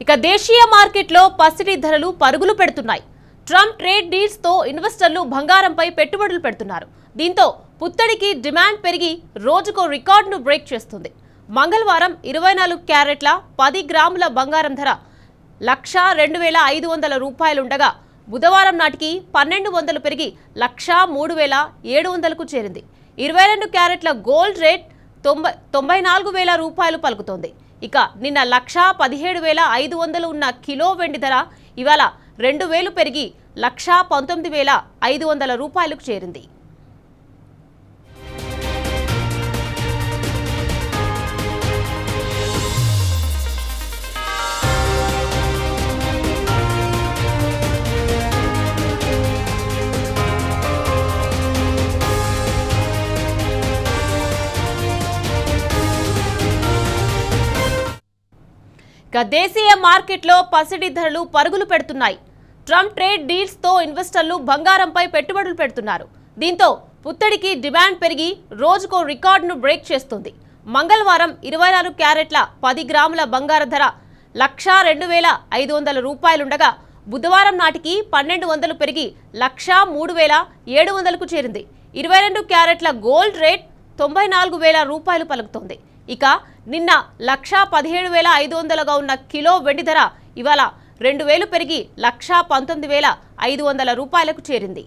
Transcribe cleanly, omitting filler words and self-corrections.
ఇక దేశీయ మార్కెట్లో పసిడి ధరలు పరుగులు పెడుతున్నాయి. ట్రంప్ ట్రేడ్ డీల్స్ తో ఇన్వెస్టర్లు బంగారంపై పెట్టుబడులు పెడుతున్నారు. దీంతో పుత్తడికి డిమాండ్ పెరిగి రోజుకో రికార్డును బ్రేక్ చేస్తుంది. మంగళవారం 24 క్యారెట్ల 10 గ్రాముల బంగారం ధర 1,02,500 రూపాయలుండగా బుధవారం నాటికి 1,200 పెరిగి 1,03,700కు చేరింది. 22 క్యారెట్ల గోల్డ్ రేట్ 94,000 రూపాయలు పలుకుతోంది. ఇక నిన్న 1,17,500 ఉన్న కిలో వెండి ధర ఇవాళ 2,000 పెరిగి 1,19,500 రూపాయలకు చేరింది. దేశీయ మార్కెట్లో పసిడి ధరలు పరుగులు పెడుతున్నాయి. ట్రంప్ ట్రేడ్ డీల్స్ తో ఇన్వెస్టర్లు బంగారంపై పెట్టుబడులు పెడుతున్నారు. దీంతో పుత్తడికి డిమాండ్ పెరిగి రోజుకో రికార్డును బ్రేక్ చేస్తుంది. మంగళవారం 24 క్యారెట్ల 10 గ్రాముల బంగారం ధర 1,02,500 రూపాయలుండగా బుధవారం నాటికి 1,200 పెరిగి 1,03,700కు చేరింది. 22 క్యారెట్ల గోల్డ్ రేట్ 94,000 రూపాయలు పలుకుతోంది. ఇక నిన్న 1,17,500గా ఉన్న కిలో వెండి ధర ఇవాళ 2,000 పెరిగి 1,19,500 రూపాయలకు చేరింది.